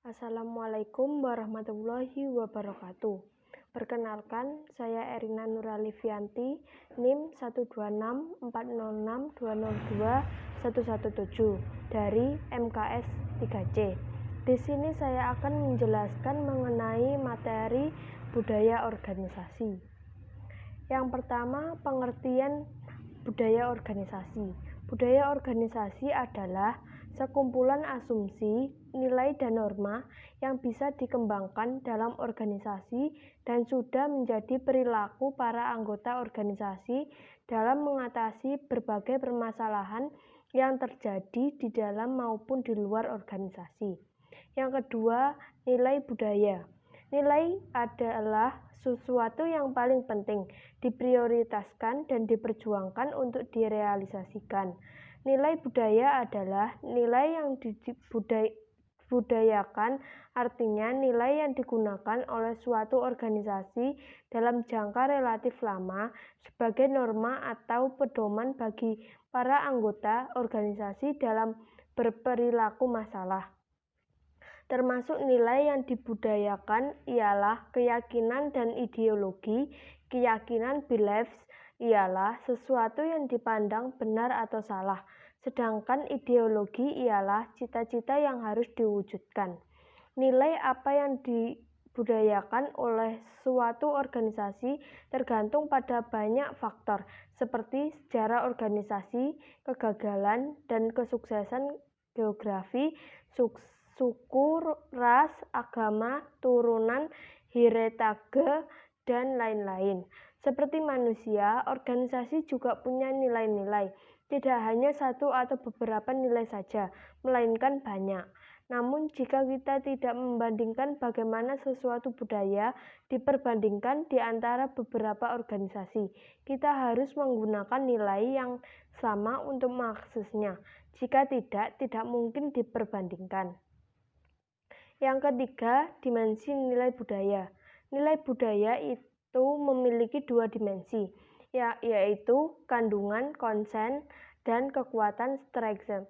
Assalamualaikum warahmatullahi wabarakatuh. Perkenalkan, saya Erina Nuralifianti, NIM 12640620217 dari MKS 3C. Di sini saya akan menjelaskan mengenai materi budaya organisasi. Yang pertama, pengertian budaya organisasi. Budaya organisasi adalah sekumpulan asumsi, nilai dan norma yang bisa dikembangkan dalam organisasi dan sudah menjadi perilaku para anggota organisasi dalam mengatasi berbagai permasalahan yang terjadi di dalam maupun di luar organisasi. Yang kedua, nilai budaya. Nilai adalah sesuatu yang paling penting, diprioritaskan dan diperjuangkan untuk direalisasikan. Nilai budaya adalah nilai yang dibudayakan, artinya nilai yang digunakan oleh suatu organisasi dalam jangka relatif lama sebagai norma atau pedoman bagi para anggota organisasi dalam berperilaku masalah. Termasuk nilai yang dibudayakan ialah keyakinan dan ideologi. Keyakinan beliefs ialah sesuatu yang dipandang benar atau salah, sedangkan ideologi ialah cita-cita yang harus diwujudkan. Nilai apa yang dibudayakan oleh suatu organisasi tergantung pada banyak faktor, seperti sejarah organisasi, kegagalan dan kesuksesan geografi, suku, ras, agama, turunan, heritage, dan lain-lain. Seperti manusia, organisasi juga punya nilai-nilai. Tidak hanya satu atau beberapa nilai saja, melainkan banyak. Namun jika kita tidak membandingkan bagaimana sesuatu budaya diperbandingkan di antara beberapa organisasi, kita harus menggunakan nilai yang sama untuk mengaksesnya. Jika tidak mungkin diperbandingkan. Yang ketiga, dimensi nilai budaya. Nilai budaya itu memiliki dua dimensi, yaitu kandungan, konsen, dan kekuatan strategi.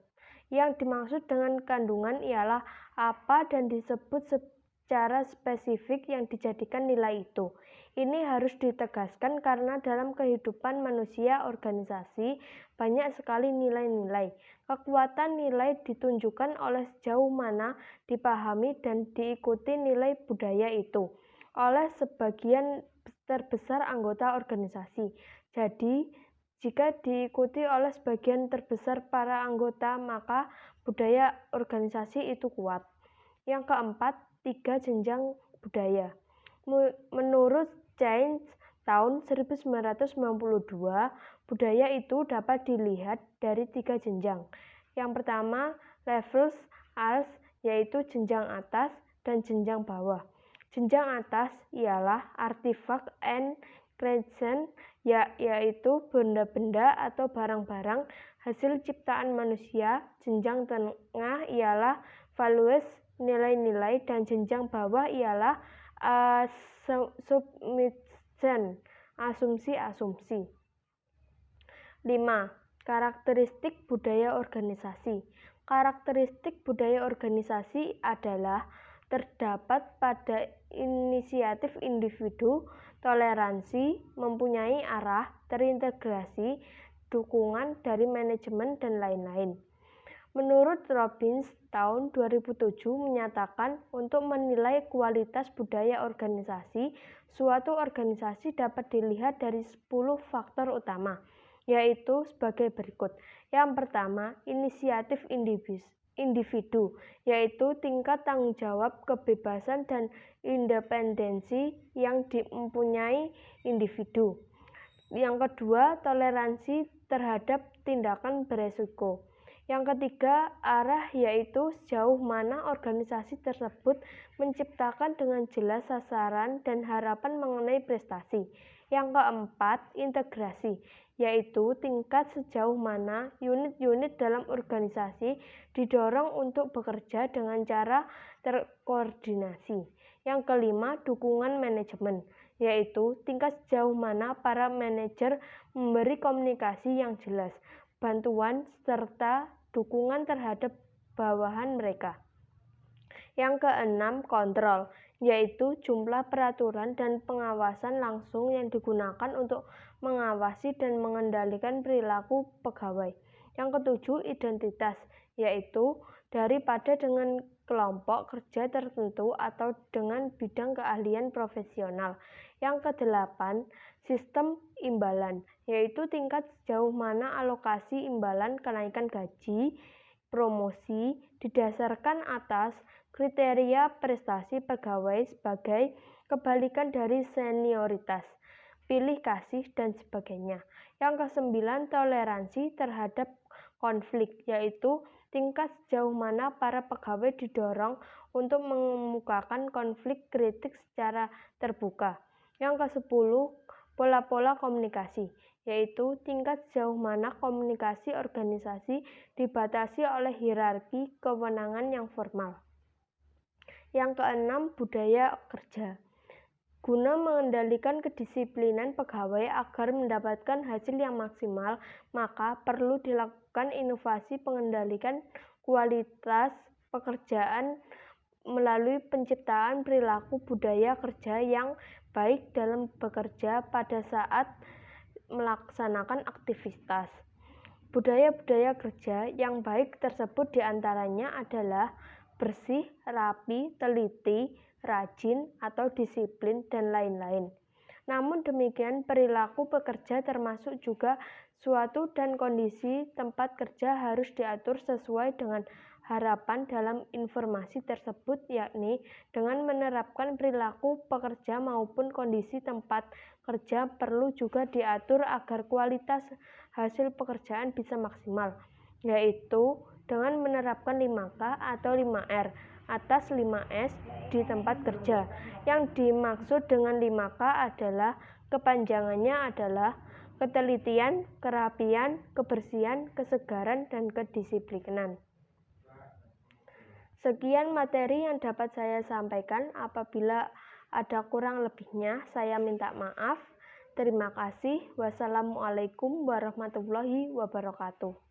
Yang dimaksud dengan kandungan ialah apa dan disebut secara spesifik yang dijadikan nilai itu. Ini harus ditegaskan karena dalam kehidupan manusia organisasi banyak sekali nilai-nilai. Kekuatan nilai ditunjukkan oleh sejauh mana dipahami dan diikuti nilai budaya itu oleh sebagian terbesar anggota organisasi. Jadi, jika diikuti oleh sebagian terbesar para anggota, maka budaya organisasi itu kuat. Yang keempat, 3 jenjang budaya. Menurut Change tahun 1992, budaya itu dapat dilihat dari 3 jenjang. Yang pertama, levels as, yaitu jenjang atas dan jenjang bawah. Jenjang atas ialah artifact and creation, yaitu benda-benda atau barang-barang hasil ciptaan manusia. Jenjang tengah ialah values, nilai-nilai, dan jenjang bawah ialah submission, asumsi-asumsi. 5. Karakteristik budaya organisasi. Karakteristik budaya organisasi adalah terdapat pada inisiatif individu, toleransi, mempunyai arah, terintegrasi, dukungan dari manajemen, dan lain-lain. Menurut Robbins, tahun 2007 menyatakan untuk menilai kualitas budaya organisasi, suatu organisasi dapat dilihat dari 10 faktor utama, yaitu sebagai berikut. Yang pertama, inisiatif individu, yaitu tingkat tanggung jawab, kebebasan, dan independensi yang dimpunyai individu. Yang kedua, toleransi terhadap tindakan beresiko. Yang ketiga, arah, yaitu sejauh mana organisasi tersebut menciptakan dengan jelas sasaran dan harapan mengenai prestasi. Yang keempat, integrasi, yaitu tingkat sejauh mana unit-unit dalam organisasi didorong untuk bekerja dengan cara terkoordinasi. Yang kelima, dukungan manajemen, yaitu tingkat sejauh mana para manajer memberi komunikasi yang jelas, bantuan, serta dukungan terhadap bawahan mereka. Yang keenam, kontrol, yaitu jumlah peraturan dan pengawasan langsung yang digunakan untuk mengawasi dan mengendalikan perilaku pegawai. Yang ketujuh, identitas, yaitu daripada dengan kelompok kerja tertentu atau dengan bidang keahlian profesional. Yang kedelapan, sistem imbalan, yaitu tingkat sejauh mana alokasi imbalan kenaikan gaji, promosi didasarkan atas kriteria prestasi pegawai sebagai kebalikan dari senioritas, pilih kasih, dan sebagainya. Yang kesembilan, toleransi terhadap konflik, yaitu tingkat sejauh mana para pegawai didorong untuk mengemukakan konflik kritik secara terbuka. Yang kesepuluh, pola-pola komunikasi, yaitu tingkat sejauh mana komunikasi organisasi dibatasi oleh hierarki kewenangan yang formal. Yang keenam, budaya kerja. Guna mengendalikan kedisiplinan pegawai agar mendapatkan hasil yang maksimal, maka perlu dilakukan inovasi pengendalikan kualitas pekerjaan melalui penciptaan perilaku budaya kerja yang baik dalam bekerja pada saat melaksanakan aktivitas. Budaya-budaya kerja yang baik tersebut diantaranya adalah bersih, rapi, teliti, rajin, atau disiplin, dan lain-lain. Namun demikian, perilaku pekerja termasuk juga suatu dan kondisi tempat kerja harus diatur sesuai dengan harapan dalam informasi tersebut, yakni dengan menerapkan perilaku pekerja maupun kondisi tempat kerja perlu juga diatur agar kualitas hasil pekerjaan bisa maksimal, yaitu dengan menerapkan 5K atau 5R atas 5S di tempat kerja. Yang dimaksud dengan 5K adalah kepanjangannya adalah ketelitian, kerapian, kebersihan, kesegaran, dan kedisiplinan. Sekian materi yang dapat saya sampaikan. Apabila ada kurang lebihnya, saya minta maaf. Terima kasih. Wassalamualaikum warahmatullahi wabarakatuh.